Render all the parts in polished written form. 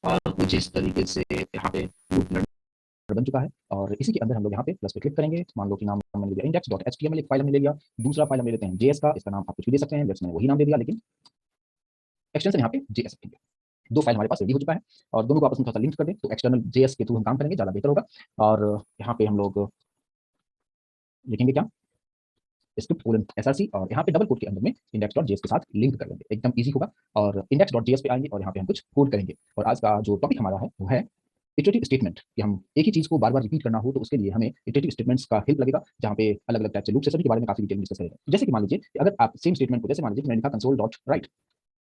और कुछ इस तरीके से यहाँ पे लूप बन चुका है और इसी के अंदर हम लोग यहाँ पे प्लस पे क्लिक करेंगे। मान लो कि नाम मैंने ले दिया index.html, एक फाइल हमने ले लिया। दूसरा फाइल हम ले लेते हैं JS का, इसका नाम आप कुछ भी दे सकते हैं, लेट्स मैंने वही नाम दे दिया, लेकिन एक्सटेंशन यहाँ पे JS रखेंगे। दो फाइल हमारे पास रेडी हो चुका है और दोनों को आपस में थोड़ा सा लिंक कर दें तो एक्सटर्नल JS के थ्रू हम काम करेंगे, ज़्यादा बेहतर होगा। और यहाँ पे हम लोग लिखेंगे क्या, स्क्रिप्ट कोलन SRC, और यहाँ पे डबल कोड के अंदर में index.js के साथ लिंक कर देंगे, एकदम ईजी होगा। और index.js पे आएंगे और यहाँ पे हम कुछ कोड करेंगे। और आज का जो टॉपिक हमारा है वो है इटरेटिव स्टेटमेंट, कि हम एक ही चीज को बार बार रिपीट करना हो तो उसके लिए हमें इटरेटिव स्टेटमेंट्स का हेल्प लगेगा, जहाँ पे अलग अलग टाइप से लूप से सभी के बारे में काफी डिटेल में डिस्कस करेंगे। जैसे कि मान लीजिए कि अगर आप सेम स्टेटमेंट को, जैसे मान लीजिए कि मैंने लिखा कंसोल डॉट राइट,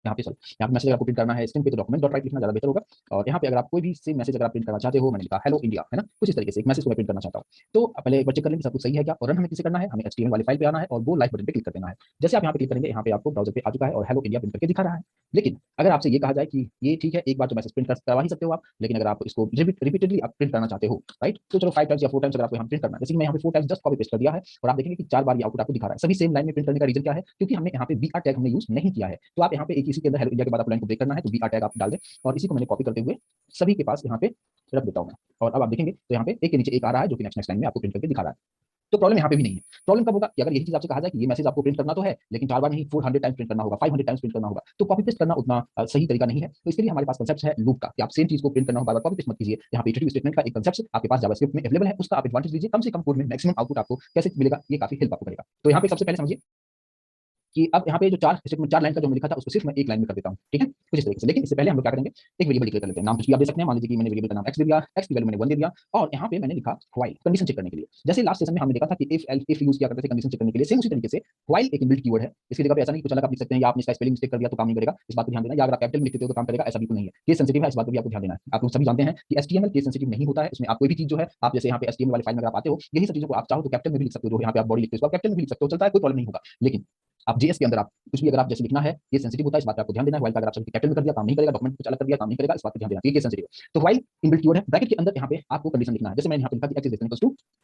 यहाँ पे सर यहाँ पे मैसेज आपको प्रिंट करना है स्क्रीन पे तो डॉक्यूमेंट डॉट राइट लिखना ज़्यादा बेहतर होगा। और यहाँ पे अगर आप कोई भी सेम मैसेज अगर आप प्रिंट करना चाहते हो, मैंने लिखा हेलो इंडिया, है ना, कुछ इस तरीके से एक मैसेज को मैं प्रिंट करना चाहता हूँ, तो पहले एक बार चेक कर लेंगे सब कुछ सही है क्या। और रन हमें किसे करना है, हमें HTML वाली फाइल पे आना है और वो लाइव बटन पे क्लिक कर देना है। जैसे आप यहाँ पे क्लिक करेंगे, यहाँ पे आपको ब्राउजर पे आ चुका है और हेलो इंडिया प्रिंट करके दिखा रहा है। लेकिन अगर आपसे ये कहा जाए कि ये ठीक है एक बार तो मैसेज प्रिंट करवा ही सकते हो आप, लेकिन अगर आप इसको रिपीटेडली आप प्रिंट करना चाहते हो, राइट, तो चलो 5 टाइम्स या 4 टाइम्स अगर आपको यहाँ प्रिंट करना है, जैसे कि मैं यहाँ पे 4 टाइम्स जस्ट कॉपी पेस्ट कर दिया है और आप देखेंगे कि 4 बार ये आउटपुट आपको दिखा रहा है। सभी सेम लाइन में प्रिंट करने का रीजन क्या है, क्योंकि हमने यहाँ पे BR टैग हमने यूज नहीं किया है। तो आप यहाँ पे एक इसी के अंदर हेलो इंडिया के बाद आप लाइन को ब्रेक करना है तो BR टैग आप डाल दें और इसी को मैंने कॉपी करते हुए सभी के पास यहाँ पे रख देता हूँ मैं। और अब आप देखेंगे तो यहाँ पे एक के नीचे एक आ रहा है जो कि नेक्स्ट लाइन में आपको प्रिंट करके दिखा रहा है। तो प्रॉब्लम यहाँ पे भी नहीं है। प्रॉब्लम कब होगा कि अगर यही चीज आपसे कहा जाए कि ये मैसेज आपको प्रिंट करना तो है लेकिन 4 बार नहीं 400 टाइम्स प्रिंट करना होगा, 500 टाइम्स प्रिंट करना होगा, तो कॉपी पेस्ट करना उतना सही तरीका नहीं है। तो इसके लिए हमारे पास कंसेप्ट है लूप का, कि आप सेम चीज को प्रिंट करना हो बार बार कॉपी पेस्ट मत कीजिए। यहाँ पे इटरेटिव स्टेटमेंट का एक कंसेप्ट आपके पास जावास्क्रिप्ट में अवेलेबल है, उसका आप एडवांटेज लीजिए, कम से कम कोड में मैक्सिमम आउटपुट आपको कैसे मिलेगा ये काफी हेल्प आपको करेगा। तो यहाँ पे सबसे पहले समझिए कि अब यहाँ पे जो 4 स्टेटमेंट 4 लाइन का जो मैंने लिखा था उसको सिर्फ मैं एक लाइन में कर देता हूँ, ठीक है, कुछ इस तरीके से। लेकिन इससे पहले हम लोग क्या करेंगे, एक वेरिएबल डिक्लेयर कर लेते हैं, नाम कुछ भी आप दे सकते हैं। मान लीजिए कि मैंने वेरिएबल का नाम x दे दिया, x की वैल्यू मैंने 1 दे दिया और यहाँ पे मैंने लिखा व्हाइल, कंडीशन चेक करने के लिए। जैसे लास्ट सेशन में हमने देखा था कि इफ यूज किया करते थे कंडीशन चेक करने के लिए, सेम उसी तरीके से व्हाइल एक इनबिल्ट कीवर्ड है। इसकी जगह पे ऐसा नहीं कुछ अलग आप लिख सकते हैं, या आपने इसका स्पेलिंग मिस्टेक कर दिया तो काम नहीं करेगा, इस बात को ध्यान देना। या अगर आप कैपिटल में लिखते हो तो काम करेगा, ऐसा बिल्कुल नहीं है, केस सेंसिटिव है, इस बात को भी आपको ध्यान देना है। आप लोग सभी जानते हैं कि HTML केस सेंसिटिव नहीं होता है, उसमें आप कोई भी चीज जो है आप जैसे यहाँ पे HTML वाली फाइल में अगर आप आते हो, यही सब चीजों को आप चाहो तो कैपिटल में भी लिख सकते हो, जो यहाँ पे आप बॉडी लिखते हो कैपिटल में भी लिख सकते हो, चलता है, कोई प्रॉब्लम नहीं होगा। लेकिन आप JS के अंदर आप कुछ भी अगर आप जैसे लिखना है ये सेंसिटिव होता है, इस बात पे आपको ध्यान देना है। व्हाइल का अगर आप कैपिटल में कर दिया काम नहीं करेगा, डॉक्यूमेंट कुछ अलग कर दिया काम नहीं करेगा, इस बात पे ध्यान देना, ये सेंसिटिव है। तो व्हाइल इनबिल्ट कीवर्ड है, ब्रैकेट के अंदर यहाँ पे आपको कंडीशन लिखना है। जैसे मैंने यहाँ पे लिखा कि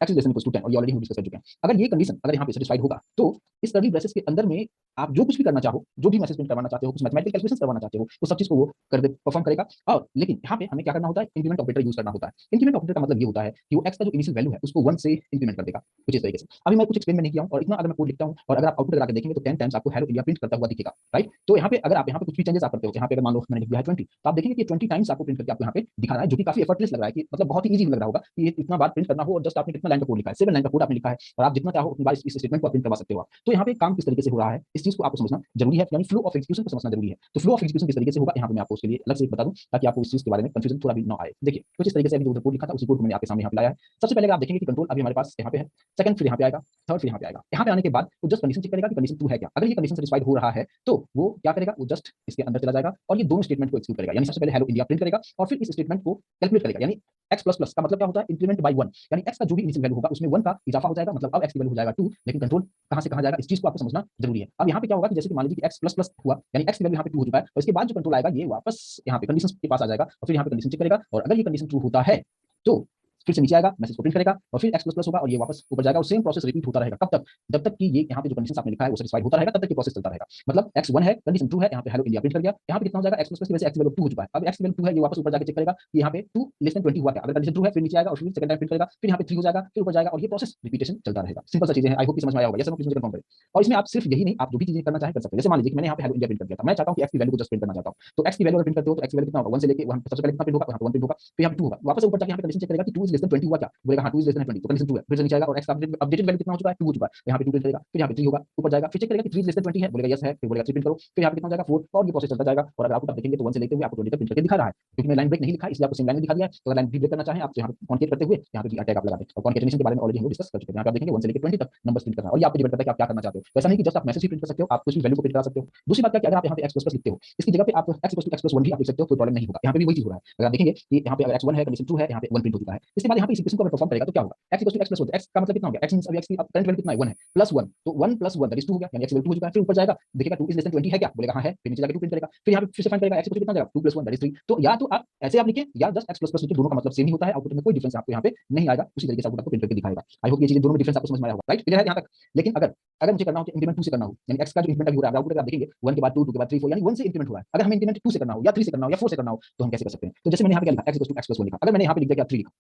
x is less than equals to 10 और ये ऑलरेडी हम डिस्कस कर चुके हैं। अगर ये कंडीशन अगर यहाँ पे सेटिस्फाइड होगा तो इस कर्ली ब्रेसेस के अंदर में आप जो कुछ भी करना चाहो, जो भी मैसेज प्रिंट करवाना चाहते हो, कुछ मैथमेटिकल कैलकुलेशन करवाना चाहते हो, वो सब चीज को वो कर दे परफॉर्म करेगा। और लेकिन यहाँ पे हमें क्या करना होता है, इंक्रीमेंट ऑपरेटर यूज करना होता है। इंक्रीमेंट ऑपरेटर का मतलब ये होता है कि वो x का जो इनिशियल वैल्यू है उसको 1 से इंक्रीमेंट कर देगा, कुछ इस तरीके से। अभी मैं कुछ एक्सप्लेन में नहीं किया हूँ और इतना अगर मैं कोड लिखता हूँ और अगर आप आउटपुट लगा के देखेंगे तो 10 टाइम्स आपको हेलो इंडिया प्रिंट करता हुआ दिखेगा, राइट। तो यहाँ पे अगर आप यहाँ पे कुछ भी चेंजेस आप करते हो, यहाँ पे अगर मान लो मैंने लिख दिया है 20, तो आप देखेंगे कि 20 टाइम्स आपको प्रिंट करके आपको यहाँ पे दिखा रहा है, जो कि काफी एफर्टलेस लग रहा है, कि मतलब बहुत ही ईजी लग रहा होगा कि ये इतना बार प्रिंट करना हो और जस्ट आपने कितना लाइन का कोड लिखा है, 7 लाइन का कोड आपने लिखा है और आप जितना चाहो उतनी बार इस स्टेटमेंट को प्रिंट करवा सकते हो आप। तो यहाँ पे काम किस तरीके से हो रहा है इस चीज को आपको समझना जरूरी है, यानी फ्लो ऑफ एग्जीक्यूशन को समझना जरूरी है। तो फ्लो ऑफ एग्जीक्यूशन किस तरीके से होगा यहाँ पे मैं आपको उसके लिए अलग से बता दूं, ताकि आपको इस चीज के बारे में कंफ्यूजन थोड़ा भी ना आए। देखिए कुछ इस तरीके से अभी जो कोड लिखा था उसी कोड को मैंने आपके सामने यहाँ पे लाया है। सबसे पहले आप देखेंगे कि कंट्रोल अभी हमारे पास यहाँ पे है, सेकंड फिर यहाँ पे आएगा, थर्ड फिर यहाँ पे आएगा। यहाँ पे आने के बाद वो जस्ट कंडीशन चेक करेगा कि कंडीशन 2 है क्या। अगर ये कंडीशन सेटिस्फाइड हो रहा है तो वो क्या करेगा, वो जस्ट इसके अंदर चला जाएगा और ये दोनों स्टेटमेंट को एक्सिक्यूट करेगा। यानी सबसे पहले हेलो इंडिया प्रिंट करेगा और फिर इस स्टेटमेंट को कैलकुलेट करेगा। यानी x प्लस प्लस का मतलब क्या होता है, इंक्रीमेंट बाय 1, यानी x का जो भी इनिशियल वैल्यू होगा उसमें 1 का इजाफा हो जाएगा, मतलब अब x की वैल्यू हो जाएगा 2। लेकिन कंट्रोल कहां से कहां जाएगा इस चीज को आपको समझना जरूरी है। अब यहाँ पे क्या होगा कि जैसे कि मान लीजिए कि x प्लस प्लस हुआ, यानी x की वैल्यू यहाँ पे 2 हो चुका है और इसके बाद जो कंट्रोल आएगा ये वापस यहाँ पे कंडीशन के पास आ जाएगा और फिर यहाँ पे कंडीशन चेक करेगा और अगर ये कंडीशन ट्रू होता है तो फिर से नीचे आएगा, मैसेज को प्रिंट करेगा और फिर x प्लस प्लस होगा और ये वापस ऊपर जाएगा और सेम प्रोसेस रिपीट होता रहेगा। कब तक, जब तक कि ये यहाँ पे जो कंडीशन आपने लिखा है वो सेटिस्फाइड होता रहेगा, तब तक ये प्रोसेस चलता रहेगा। मतलब x1 है, कंडीशन ट्रू है, यहाँ पे हेलो इंडिया प्रिंट कर दिया, यहाँ पे कितना हो जाएगा x प्लस प्लस की वजह से x की वैल्यू 2 हो चुका है। अब x की वैल्यू 2 है, ये वापस ऊपर जाके चेक करेगा कि यहाँ पे 2 लेस देन 20 हुआ क्या। अगर कंडीशन ट्रू है फिर नीचे आएगा और फिर सेकंड टाइम प्रिंट करेगा, फिर यहाँ पे 3 हो जाएगा, फिर ऊपर जाएगा और ये प्रोसेस रिपीटेशन चलता रहेगा। सिंपल सा चीजें हैं, आई होप समझ में आया होगा। ये सब प्लीज मुझे कंफर्म करें। और इसमें आप सिर्फ यही नहीं, आप जो भी चीजें करना चाहें कर सकते हैं। जैसे मान लीजिए कि मैंने यहाँ पे हेलो इंडिया प्रिंट कर दिया था, मैं चाहता हूँ कि x की वैल्यू को जस्ट प्रिंट करना चाहता हूँ, तो x की वैल्यू अगर प्रिंट करते हो तो x की वैल्यू कितना होगा 1 से लेके वहां सबसे पहले कितना प्रिंट होगा, वहां पे 1 प्रिंट होगा, फिर यहाँ पे 2 होगा, वापस ऊपर जाके यहाँ पे कंडीशन चेक करेगा कि 2 इज लेस देन 20 हुआ क्या, बोलेगा हाँ 2 इज लेस देन 20, तो कंडीशन 2 है, फिर से नीचे आएगा और x का अपडेटेड वैल्यू कितना हो चुका है 2 हो चुका है, यहाँ पे 2 प्रिंट करेगा, फिर यहाँ पे 3 होगा, ऊपर जाएगा, फिर चेक करेगा कि 3 इज लेस देन 20 है, बोलेगा यस है, फिर बोलेगा 3 प्रिंट करो, फिर यहाँ पे कितना हो जाएगा 4 और ये प्रोसेस चलता जाएगा। और अगर आप देखेंगे तो 1 से लेते हुए आपको 20 तक प्रिंट करके दिखा रहा है, क्योंकि मैं लाइन ब्रेक नहीं लिखा इसलिए आपको सेम लाइन में दिखा दिया है। तो अगर लाइन ब्रेक करना चाहें आप यहाँ पे कॉन्केट करते हुए यहाँ पे टैग आप लगा दें और कॉन्केटेनेशन के बारे में ऑलरेडी हम डिस्कस कर चुके हैं। यहाँ पे आप देखेंगे 1 से लेकर 20 तक नंबर प्रिंट करना है और ये आपको डिपेंड करता है कि आप क्या करना चाहते हो। वैसा नहीं कि जस्ट आप मैसेज ही प्रिंट कर सकते हो, आप कुछ भी वैल्यू को प्रिंट करा सकते हो। दूसरी बात क्या कि अगर आप यहाँ पे x प्लस लिखते हो इसकी जगह पे आप x प्लस 1 भी आप लिख सकते हो, कोई प्रॉब्लम नहीं होगा। यहाँ पे भी वही चीज हो रहा है। अगर आप देखेंगे कि यहाँ पे अगर x1 है कंडीशन 2 है, यहाँ पे 1 प्रिंट हो चुका है, इसके बाद यहाँ पे इस इक्वेशन को अगर परफॉर्म करेगा तो क्या होगा, x equal to x plus 1, x का मतलब कितना हो गया, x मींस अभी x की करंट वैल्यू कितना है 1 है प्लस 1, तो 1 प्लस 1 दैट इज 2 हो गया, यानी x इक्वल टू 2 हो चुका है। फिर ऊपर जाएगा देखेगा 2 इज लेस देन 20 है क्या, बोलेगा हां है, फिर नीचे जाके 2 प्रिंट करेगा, फिर यहाँ पे फिर से फाइंड करेगा x इक्वल टू कितना जाएगा 2 प्लस 1 दैट इज 3। तो या तो आप ऐसे आप लिखें या जस्ट x प्लस प्लस लिखें, दोनों का मतलब सेम ही होता है, आउटपुट में कोई डिफरेंस आपको यहाँ पे नहीं आएगा, उसी तरीके से आउटपुट आपको प्रिंट करके दिखाएगा। आई होप ये चीजें दोनों में डिफरेंस आपको समझ में आया होगा, राइट, क्लियर है यहाँ तक। लेकिन अगर अगर मुझे करना हो इंक्रीमेंट 2 से करना हो, यानी x का जो इंक्रीमेंट हो रहा है आउटपुट आप देखेंगे 1 के बाद 2, 2 के बाद 3, 4, यानी 1 से इंक्रीमेंट हो रहा है। अगर हमें इंक्रीमेंट 2 से करना हो या 3 से करना हो या 4 से करना हो तो हम कैसे कर सकते हैं, तो जैसे मैंने यहाँ पे क्या लिखा x equal to x plus 1 लिखा, अगर मैंने यहाँ पे लिख दिया क्या 3 लिखा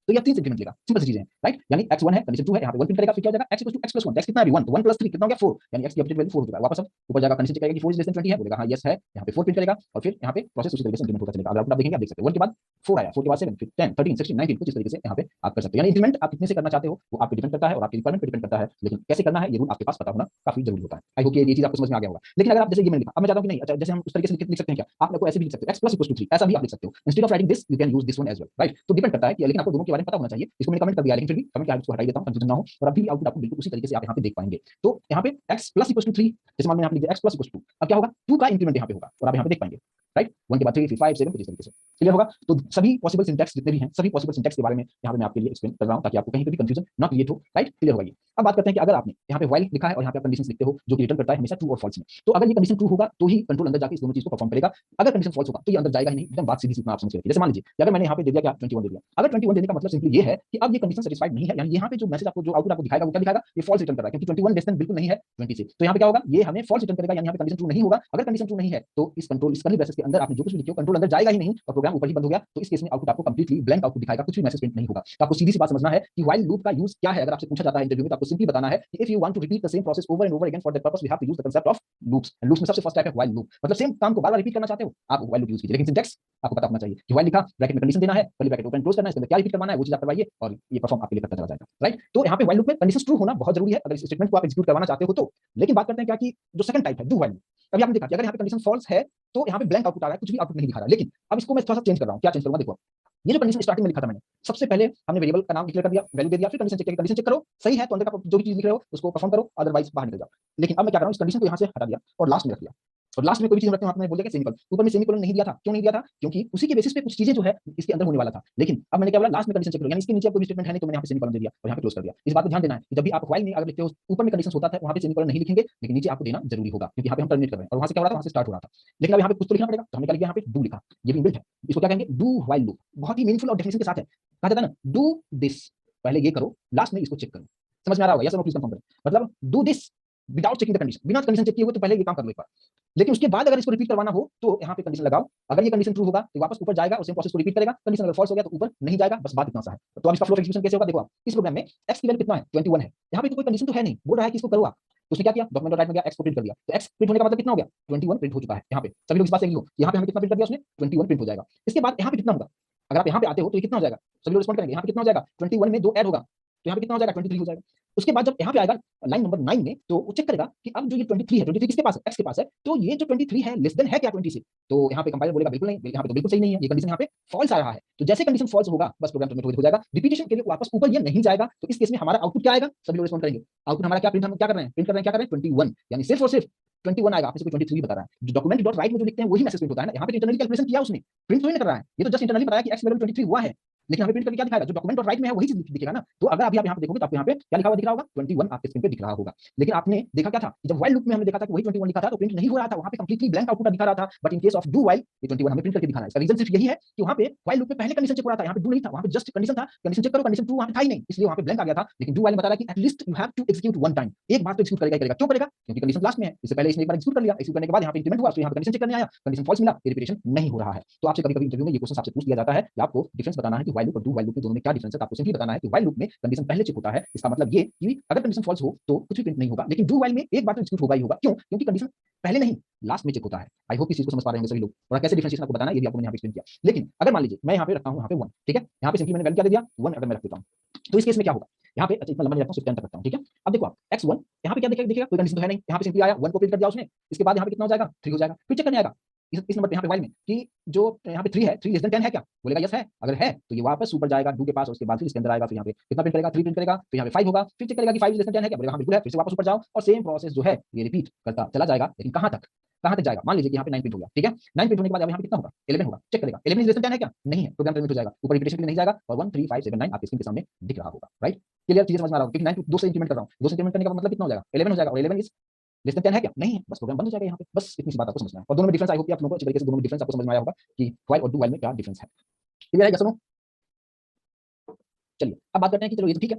तो यह 3 से इंक्रीमेंट लेगा, सिंपल सी चीजें हैं, राइट। यानी x1 है कंडीशन 2 है, यहाँ पे 1 प्रिंट करेगा, फिर क्या हो जाएगा x equal to x plus 1, x कितना है अभी 1, तो 1 प्लस 3 कितना हो गया 4, यानी x की अपडेट वैल्यू 4 हो चुका है। वापस अब ऊपर जाकर कंडीशन चेक करेगा कि 4 इज लेस देन 20 है, बोलेगा हां यस है, यहाँ पे 4 प्रिंट करेगा और फिर यहाँ पे प्रोसेस उसी तरीके से इंक्रीमेंट होता चलेगा। अगर आप देखेंगे आप देख सकते हैं 1 के बाद 4 आया, 4 के बाद 7, फिर 10, 13, 16, 19, कुछ इस तरीके से यहाँ पे आप कर सकते हैं। यानी इंक्रीमेंट आप कितने से करना चाहते हो वो आप पे डिपेंड करता है और आपकी रिक्वायरमेंट पे डिपेंड करता है, लेकिन कैसे करना है ये रूल आपके पास पता होना काफी जरूरी होता है। आई होप ये चीज आपको समझ में आ गया होगा। लेकिन अगर आप जैसे ये मैंने लिखा, अब मैं चाहता हूं कि नहीं, अच्छा जैसे हम उस तरीके से लिख सकते हैं क्या, आप लोग को ऐसे भी लिख सकते हो x प्लस इक्वल टू 3, ऐसा भी आप लिख सकते हो, instead of writing this you can use this one as well, right. तो डिपेंड करता है कि, लेकिन आपको दोनों के बारे में पता होना चाहिए। इसको मैंने कमेंट कर दिया, लेकिन फिर भी कमेंट के आगे इसको हटा देता हूं, कंफ्यूजन ना हो, और अभी भी आउटपुट आपको बिल्कुल उसी तरीके से आप यहाँ पे देख पाएंगे। तो यहाँ पे x प्लस इक्वल टू 3, जैसे मान लो यहाँ पे लिख दिया x प्लस इक्वल टू 2, अब क्या होगा 2 का इंक्रीमेंट यहाँ पे होगा और आप यहाँ पे देख पाएंगे, राइट, 1 के बाद 3, फिर 5, 7, कुछ इस तरीके से क्लियर होगा। तो सभी पॉसिबल सिंटैक्स जितने भी हैं, सभी पॉसिबल सिंटैक्स के बारे में यहाँ पे मैं आपके लिए एक्सप्लेन कर रहा हूँ ताकि आपको कहीं पे भी कंफ्यूजन ना क्रिएट हो, राइट, क्लियर होगा ये। अब बात करते हैं कि अगर आपने यहाँ पे व्हाइल लिखा है और यहाँ पे आप कंडीशंस लिखते हो जो कि रिटर्न करता है हमेशा ट्रू और फॉल्स में, तो अगर ये कंडीशन ट्रू होगा तो ही कंट्रोल अंदर जाके इस दोनों चीज को परफॉर्म करेगा, अगर कंडीशन फॉल्स होगा तो ये अंदर जाएगा ही नहीं। एकदम बात सीधी सी आप समझ सकते हैं। जैसे मान लीजिए अगर मैंने यहाँ पे दे दिया क्या 21 दे दिया, अगर 21 देने का मतलब सिंपली ये है कि अब ये कंडीशन सेटिस्फाइड नहीं है, यानी यहाँ पे जो मैसेज आपको जो आउटपुट आपको दिखाएगा वो क्या दिखाएगा, ये फॉल्स रिटर्न कर रहा है, क्योंकि 21 लेस देन बिल्कुल नहीं है 20 से। तो यहाँ पे क्या होगा, ये हमें फॉल्स रिटर्न करेगा, यानी यहाँ पे कंडीशन ट्रू नहीं होगा। अगर कंडीशन ट्रू नहीं है तो इस कंट्रोल इस कर्ली ब्रैकेट्स के अंदर आपने जो कुछ भी लिखे हो कंट्रोल अंदर जाएगा ही नहीं और प्रोग्राम ऊपर ही बंद हो गया। तो इस केस में आउटपुट आपको कंप्लीटली ब्लैंक आउटपुट दिखाएगा, कुछ भी मैसेज प्रिंट नहीं होगा। तो आपको सीधी सी बात समझना है कि व्हाइल लूप का यूज क्या है। अगर आपसे पूछा जाता है इंटरव्यू में तो आपको सिंपली बताना है कि if you want to repeat the same process over and over again for that purpose we have to use the concept of loops. And loops में सबसे फर्स्ट टाइप है व्हाइल लूप, मतलब सेम काम को बार-बार रिपीट करना चाहते हो आप व्हाइल लूप यूज कीजिए, लेकिन सिंटैक्स आपको पता होना चाहिए कि व्हाइल लिखा, ब्रैकेट में कंडीशन देना है, कर्ली ब्रैकेट ओपन क्लोज करना है, इसके अंदर क्या रिपीट करवाना है वो चीज आप करवाइए और ये परफॉर्म आपके लिए करता चला जाएगा, राइट। तो यहाँ पे व्हाइल लूप में कंडीशंस ट्रू होना बहुत जरूरी है अगर इस स्टेटमेंट को आप एग्जीक्यूट करवाना चाहते हो तो। लेकिन बात करते हैं क्या कि जो सेकंड टाइप है डू व्हाइल लूप, अभी आपने देखा कि अगर यहाँ पे कंडीशन फॉल्स है तो यहाँ पे ब्लैंक आउटपुट आ रहा है, कुछ भी आउटपुट नहीं दिखा रहा है। लेकिन अब इसको मैं थोड़ा सा चेंज कर रहा हूँ, क्या चेंज करूंगा देखो, ये जो कंडीशन स्टार्टिंग में लिखा था मैंने, सबसे पहले हमने वेरिएबल का नाम डिक्लेयर कर दिया, वैल्यू दे दिया, फिर कंडीशन चेक करके कंडीशन चेक करो सही है तो अंदर का जो भी चीज लिख रहे हो उसको परफॉर्म करो, अदरवाइज बाहर निकल जाओ। लेकिन अब मैं क्या कर रहा हूँ, इस कंडीशन को यहाँ से हटा दिया और लास्ट में रख दिया, और लास्ट में कोई भी चीज रखते हैं आपने बोल दिया कि सेमीकोलन, ऊपर में सेमीकोलन नहीं दिया था। क्यों नहीं दिया था, क्योंकि उसी के बेसिस पे कुछ चीजें जो है इसके अंदर होने वाला था। लेकिन अब मैंने क्या बोला, लास्ट में कंडीशन चेक करो, यानी इसके नीचे कोई भी स्टेटमेंट है नहीं तो मैंने यहाँ पे सेमीकोलन दे दिया और यहाँ पे क्लोज कर दिया। इस बात को ध्यान देना है कि जब भी आप व्हाइल में अगर लिखते हो ऊपर में कंडीशन होता है वहाँ पे सेमीकोलन नहीं लिखेंगे, लेकिन नीचे आपको देना जरूरी होगा, क्योंकि यहाँ पे हम टर्मिनेट कर रहे हैं और वहाँ से क्या हो रहा था, वहाँ से स्टार्ट हो रहा था। लेकिन अब यहाँ पे कुछ तो लिखना पड़ेगा, तो हमने क्या लिखा यहाँ पे डू लिखा, ये भी इनबिल्ट है। इसको क्या कहेंगे, डू व्हाइल लूप, बहुत ही मीनिंगफुल और डेफिनेशन के साथ है। कहा जाता है ना डू दिस, पहले ये करो लास्ट में इसको चेक करो। समझ में आ रहा होगा, यस और नो प्लीज कंफर्म करें। मतलब do this without checking the condition, बिना कंडीशन चेक किए हुए तो पहले ये काम कर लो एक बार, लेकिन उसके बाद अगर इसको रिपीट करवाना हो तो यहाँ पे कंडीशन लगाओ। अगर ये कंडीशन ट्रू होगा तो वापस ऊपर जाएगा और सेम प्रोसेस को रिपीट करेगा, कंडीशन अगर फॉल्स हो गया तो ऊपर नहीं जाएगा, बस बात इतना सा है। तो अब इसका फ्लो एग्जीक्यूशन कैसे होगा देखो, आप इस प्रोग्राम में x की वैल्यू कितना है 21 है, यहाँ पे तो कोई कंडीशन तो है नहीं, बोल रहा है कि इसको करो आप, तो उसने क्या किया, डॉक्यूमेंट राइट में गया x को प्रिंट कर दिया, तो x प्रिंट होने का मतलब कितना हो गया 21 प्रिंट हो चुका है। यहाँ पे सभी लोग इस बात से एग्री हो, यहाँ पे हमें कितना प्रिंट कर दिया उसने 21 प्रिंट हो जाएगा। इसके बाद यहाँ पे कितना होगा, अगर आप यहाँ पे आते हो तो ये कितना हो जाएगा, सभी लोग रिस्पॉन्ड करेंगे, यहाँ पे कितना हो जाएगा 21 में 2 ऐड होगा तो यहाँ पे कितना हो जाएगा 23 हो जाएगा। उसके बाद जब यहाँ पे आएगा लाइन नंबर 9 में तो वो चेक करेगा कि अब जो ये 23 है, 23 किसके पास है, x के पास है, तो ये जो 23 है लेस देन है क्या 20 से, तो यहाँ पे कंपाइलर बोलेगा बिल्कुल नहीं, यहाँ पे तो बिल्कुल सही नहीं है, ये कंडीशन यहाँ पे फॉल्स आ रहा है। तो जैसे कंडीशन फॉल्स होगा बस प्रोग्राम टर्मिनेट हो जाएगा, रिपीटेशन के लिए वापस ऊपर ये नहीं जाएगा। तो इस केस में हमारा आउटपुट क्या आएगा, सभी लोग रिस्पॉन्ड करेंगे, आउटपुट हमारा क्या प्रिंट, हम क्या कर रहे हैं, प्रिंट कर रहे हैं, क्या कर रहे हैं 21, यानी सिर्फ और सिर्फ 21 आएगा, आपसे कोई 23 बता रहा है। जो डॉक्यूमेंट डॉट राइट में जो लिखते हैं वही मैसेज प्रिंट होता है ना, यहाँ पे इंटरनली कैलकुलेशन किया उसने, प्रिंट तो नहीं कर रहा है, ये तो जस्ट इंटरनली बताया कि x वैल्यू 23 हुआ है, लेकिन हमें प्रिंट करके क्या दिखाएगा, जो डॉक्यूमेंट और राइट में है वही चीज दिखेगा ना। तो अगर अभी आप यहाँ पे देखोगे तो आपको यहाँ पे क्या लिखा हुआ दिख रहा होगा 21 आपके स्क्रीन पे दिख रहा होगा। लेकिन आपने देखा क्या था, जब व्हाइल लूप में हमने देखा था कि वही 21 लिखा था तो प्रिंट नहीं हो रहा था, वहाँ पे कंप्लीटली ब्लैंक आउटपुट दिखा रहा था। But in case of do while ये 21 हमें प्रिंट करके दिखाना है। इसका रीजन सिर्फ यही है कि वहाँ पे व्हाइल लूप में पहले कंडीशन चेक हो रहा था, यहाँ पे डू नहीं था, वहाँ पे जस्ट कंडीशन था, कंडीशन चेक करो, कंडीशन ट्रू वहाँ पे था ही नहीं, इसलिए वहाँ पे ब्लैंक आ गया था। लेकिन डू व्हाइल बता रहा है कि at least you have to execute one time, एक बार तो एग्जीक्यूट करेगा ही करेगा। क्यों करेगा, क्योंकि कंडीशन लास्ट में है, इससे पहले इसने एक बार एग्जीक्यूट कर लिया, एग्जीक्यूट करने के बाद यहाँ पे इंक्रीमेंट हुआ तो यहाँ पे कंडीशन चेक करने आया, कंडीशन फॉल्स मिला, रिपीटेशन नहीं हो रहा है। तो आपसे कभी-कभी इंटरव्यू में ये क्वेश्चन आपसे पूछ लिया जाता है कि आपको डिफरेंस बताना है कि व्हाइल लूप और डू व्हाइल लूप में दोनों में क्या डिफरेंस है। आपको सिंपली बताना है कि व्हाइल लूप में कंडीशन पहले चेक होता है, इसका मतलब ये कि अगर कंडीशन फॉल्स हो तो कुछ भी प्रिंट नहीं होगा, लेकिन डू व्हाइल में एक बार तो एग्जीक्यूट होगा ही होगा। क्यों, क्योंकि कंडीशन पहले नहीं लास्ट में चेक होता है। आई होप इस चीज को समझ पा रहे होंगे सभी लोग, और कैसे डिफरेंशिएशन आपको बताना है ये भी आपको मैंने यहाँ पे एक्सप्लेन किया। लेकिन अगर मान लीजिए मैं यहाँ पे रखता हूँ यहाँ पे 1, ठीक है, यहाँ पे सिंपली मैंने वैल्यू क्या दे दिया 1, अगर मैं रख देता हूँ तो इस केस में क्या होगा, यहाँ पे इतना लंबा नहीं रखता हूँ, सिर्फ 10 तक रखता हूँ, ठीक है। अब देखो आप x1 यहाँ पे क्या दिखेगा, कोई कंडीशन तो है नहीं, यहाँ पे सिंपली आया 1 को प्रिंट कर दिया उसने, इसके बाद यहाँ पे कितना हो जाएगा 3 हो जाएगा, फिर चेक करने आएगा इस नंबर पे यहाँ पे व्हाइल में कि जो यहाँ पे 3 है, 3 लेस देन 10 है क्या, बोलेगा यस है, अगर है तो ये वापस ऊपर जाएगा डू के पास, उसके बाद फिर इसके अंदर आएगा, फिर यहाँ पे कितना प्रिंट करेगा 3 प्रिंट करेगा, फिर यहाँ पे 5 होगा, फिर चेक करेगा कि 5 लेस देन 10 है क्या, बोलेगा हाँ बिल्कुल है, फिर से वापस ऊपर जाओ और सेम प्रोसेस जो है ये रिपीट करता चला जाएगा। लेकिन कहाँ तक, कहां तक जाएगा, मान लीजिए कि यहाँ पे 9 प्रिंट हो गया, ठीक है, 9 प्रिंट होने के बाद अब यहाँ पे कितना होगा, 11 होगा, चेक करेगा 11 इज लेस देन 10 है क्या, नहीं है, प्रोग्राम टर्मिनेट हो जाएगा, ऊपर रिपीटेशन के लिए नहीं जाएगा और 13579 आपके स्क्रीन के सामने दिख रहा होगा, राइट। क्लियर, चीजें समझ में आ रहा हो, क्योंकि 9 2 से इंक्रीमेंट कर रहा हूं, 2 से इंक्रीमेंट करने का मतलब कितना हो जाएगा, 11 हो जाएगा, और 11 इज लेस देन 10 है क्या, नहीं है, बस प्रोग्राम बंद हो जाएगा यहाँ पे, बस इतनी सी बात आपको समझना है। और दोनों में डिफरेंस आई होप कि आप लोगों को अच्छी तरीके से दोनों में डिफरेंस आपको समझ में आया होगा कि व्हाइल और डू व्हाइल में क्या डिफरेंस है। क्लियर है क्या, सुनो। चलिए अब बात करते हैं कि चलो ये तो ठीक है,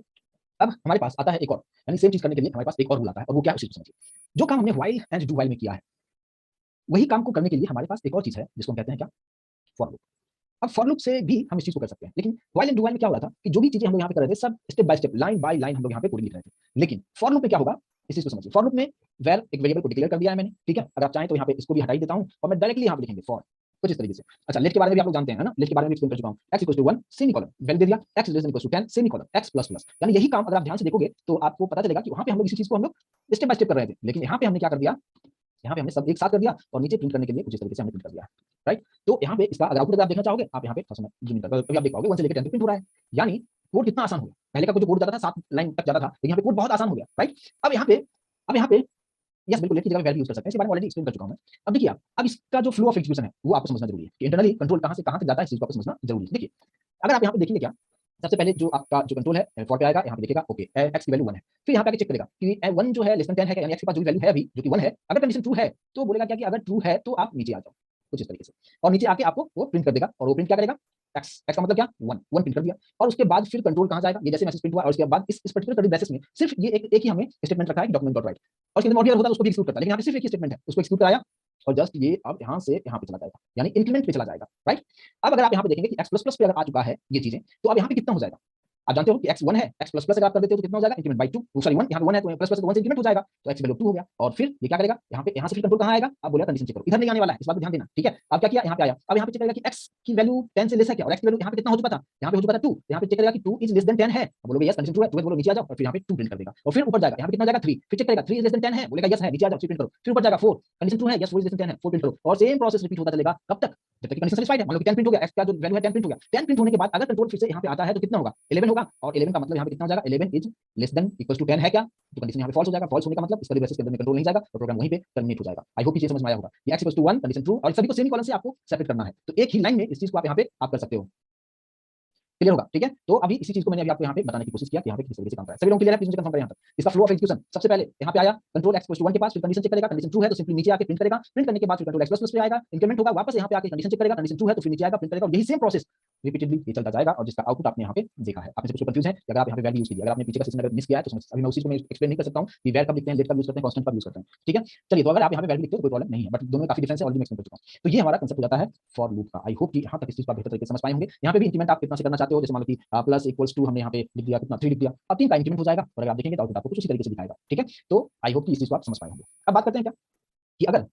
अब हमारे पास आता है एक और, यानी सेम चीज करने के लिए हमारे पास एक और रूल आता है, और वो क्या है उसी को समझिए। जो काम हमने व्हाइल एंड डू व्हाइल में किया है, वही काम को करने के लिए हमारे पास एक और चीज है जिसको हम कहते हैं क्या, फॉर लूप। अब फॉर लूप से भी हम इस चीज को कर सकते हैं, लेकिन व्हाइल एंड डू व्हाइल में क्या हो रहा था कि जो भी चीजें हम लोग यहाँ पे कर रहे थे सब step by step, line by line हम लोग यहाँ पे कोड लिख रहे थे। लेकिन फॉर लूप में क्या होगा, इस चीज को समझिए। फॉर लूप में वेर एक वेरिएबल को डिक्लेयर कर दिया है मैंने, ठीक है, अगर आप चाहें तो यहाँ पे इसको भी हटा ही देता हूँ और मैं डायरेक्टली यहाँ पे लिखेंगे फॉर, कुछ इस तरीके से। अच्छा, लेट के बारे में भी आप लोग जानते हैं ना, लेट के बारे में एक्सप्लेन कर चुका हूँ। x equal to 1 semicolon, value दे दिया, x less than equal to 10 semicolon, x plus plus, यानी यही काम अगर आप ध्यान से देखोगे तो आपको पता चलेगा कि वहां पे हम लोग इसी चीज को हम लोग स्टेप बाय स्टेप कर रहे थे, लेकिन यहाँ पे हमने क्या कर दिया, यहाँ पे हमने सब एक साथ कर दिया और नीचे प्रिंट करने के लिए कुछ इस तरीके से हमने प्रिंट कर दिया, राइट। तो यहाँ पे इसका अगर आउटपुट आप देखना चाहोगे, आप यहाँ पे थोड़ा सा जूम इन कर, अभी आप देख पाओगे 1 से लेकर 10 तक प्रिंट हो रहा है, यानी कोड कितना आसान हो गया। पहले का जो कोड जाता था 7 लाइन तक जाता था, लेकिन यहाँ पे कोड बहुत आसान हो गया, राइट। अब यहाँ पे यस बिल्कुल लेट की जगह वैल्यू यूज कर सकते हैं, इस बारे में ऑलरेडी एक्सप्लेन कर चुका हूं मैं। अब देखिए आप, अब इसका जो फ्लो ऑफ एग्जीक्यूशन है वो आपको समझना जरूरी है कि इंटरनली कंट्रोल कहां से कहां तक जाता है, इस चीज को आपको समझना जरूरी है। देखिए अगर आप यहाँ पे देखेंगे क्या, सबसे पहले जो आपका जो कंट्रोल है फॉर पे आएगा, यहाँ पे देखेगा ओके एक्स की वैल्यू 1 है, फिर यहाँ पे आके चेक करेगा कि 1 जो है लेस देन 10 है, यानी एक्स के पास जो वैल्यू है अभी जो कि 1 है, अगर कंडीशन ट्रू है तो बोलेगा क्या कि अगर ट्रू है तो आप नीचे आ जाओ, कुछ इस तरीके से, और नीचे आके आपको वो प्रिंट कर देगा, और वो प्रिंट क्या करेगा, एक्स, एक्स का मतलब क्या 1 1 प्रिंट कर दिया, और उसके बाद फिर कंट्रोल कहां जाएगा, ये जैसे मैसेज प्रिंट हुआ और उसके बाद इस पर्टिकुलर कर्ली ब्रेसेस में सिर्फ ये एक ही हमने स्टेटमेंट रखा है डॉक्यूमेंट डॉट राइट, और इसके अंदर मॉड्यूलर होता है उसको भी एक्सक्लूड करता है, लेकिन यहाँ पे सिर्फ एक ही स्टेटमेंट है उसको एक्सक्लूड कराया और जस्ट ये अब यहाँ से यहाँ पे चला जाएगा, यानी इंक्रीमेंट पे चला जाएगा, राइट। अब अगर आप यहाँ पे देखेंगे कि x++ पे अगर आ चुका है ये चीजें, तो अब यहाँ पे कितना हो जाएगा, आप जानते हो कि x1 है, x++ अगर आप कर देते हो तो कितना हो जाएगा, इंक्रीमेंट बाय 2, सॉरी 1, यहाँ पे 1 है तो प्लस प्लस 1 से इंक्रीमेंट हो जाएगा, तो x वैल्यू 2 हो गया, और फिर ये क्या करेगा, यहाँ पे यहाँ से फिर कंट्रोल कहाँ आएगा, आप बोलेगा कंडीशन चेक करो, इधर नहीं आने वाला है, इस बात पे ध्यान देना, ठीक है। अब क्या किया, यहाँ पे आया, अब यहाँ पे चेक करेगा कि x की वैल्यू 10 से लेस है क्या, और x की वैल्यू यहाँ पे कितना हो चुका था, यहाँ पे हो चुका था 2, यहाँ पे चेक करेगा कि 2 इज लेस देन 10 है, अब बोलोगे यस कंडीशन ट्रू है, ट्रू है बोलो नीचे आ जाओ, और फिर यहाँ पे 2 प्रिंट कर देगा, और फिर ऊपर जाएगा, यहाँ पे कितना जाएगा 3, फिर चेक करेगा 3 इज लेस देन 10 है, बोलेगा यस है, नीचे आ जाओ, 3 प्रिंट करो, फिर ऊपर जाएगा 4, कंडीशन ट्रू है, यस 4 इज लेस देन 10 है, 4 प्रिंट करो, और सेम प्रोसेस रिपीट होता चलेगा, कब तक, जब तक कि कंडीशन सैटिस्फाइड है। मान लो कि 10 प्रिंट हो गया, x का जो वैल्यू है 10 प्रिंट हो गया, 10 प्रिंट होने के बाद अगर कंट्रोल फिर से यहाँ पे आता है तो कितना होगा, 11 होगा, और 11 का मतलब यहाँ पे कितना हो जाएगा, 11 is less than equal to 10 है क्या, तो कंडीशन यहाँ पे फॉल्स हो जाएगा, फॉल्स होने का मतलब इसका रिवर्स के अंदर में कंट्रोल नहीं जाएगा और प्रोग्राम वहीं पे टर्मिनेट हो जाएगा। आई होप ये समझ में आया होगा, ये x equal to 1 condition true, और सभी को सेमीकोलन से आपको सेपरेट करना है, तो एक ही लाइन में इस चीज को आप यहाँ पे आप कर सकते हो, क्लियर होगा, ठीक है। तो अभी इसी चीज को मैंने अभी आपको यहाँ पे बताने की कोशिश किया कि यहाँ पे किस तरीके से काम कर रहा है, सभी लोग क्लियर है, प्लीज मुझे कंफर्म करें यहाँ तक। इसका फ्लो ऑफ एग्जीक्यूशन सबसे पहले यहाँ पे आया कंट्रोल x 1 के पास, फिर कंडीशन चेक करेगा, कंडीशन ट्रू है तो सिंपली नीचे आके प्रिंट करेगा, प्रिंट करने के बाद फिर कंट्रोल x++ पे आएगा, इंक्रीमेंट होगा, वापस यहाँ पे आके कंडीशन चेक करेगा, कंडीशन ट्रू है तो फिर नीचे आएगा प्रिंट करेगा, और यही सेम प्रोसेस रिपीटेडली ये चलता जाएगा, और जिसका आउटपुट आपने यहाँ पे देखा है। आपने कुछ कंफ्यूज है अगर आप यहाँ पे वैल्यू यूज कीजिए, अगर आपने पीछे का सिस्टम अगर मिस किया है तो अभी मैं उसी को मैं एक्सप्लेन नहीं कर सकता हूँ कि वैर कब लिखते हैं, लेट कब यूज करते हैं, कांस्टेंट कब यूज करते हैं, ठीक है। चलिए तो अगर आप यहाँ पे वैल्यू लिखते हो तो कोई प्रॉब्लम नहीं है, बट दोनों में काफी डिफरेंस है, ऑलरेडी मैं एक्सप्लेन कर चुका हूँ। तो ये हमारा कंसेप्ट हो जाता है फॉर लूप का। आई होप कि यहाँ तक इस चीज को आप बेहतर तरीके से समझ पाए होंगे। यहाँ पे भी इंक्रीमेंट आप कितना से करना चाहते हो, जैसे मान लो कि प्लस इक्वल्स टू हमने यहाँ पे लिख दिया, कितना 3 लिख दिया, अब 3 का इंक्रीमेंट हो जाएगा, और अगर आप देखेंगे तो आउटपुट आपको कुछ उसी तरीके से दिखाएगा, ठीक है। तो आई होप कि इस चीज को आप समझ पाए होंगे। अब बात करते हैं क्या कि अगर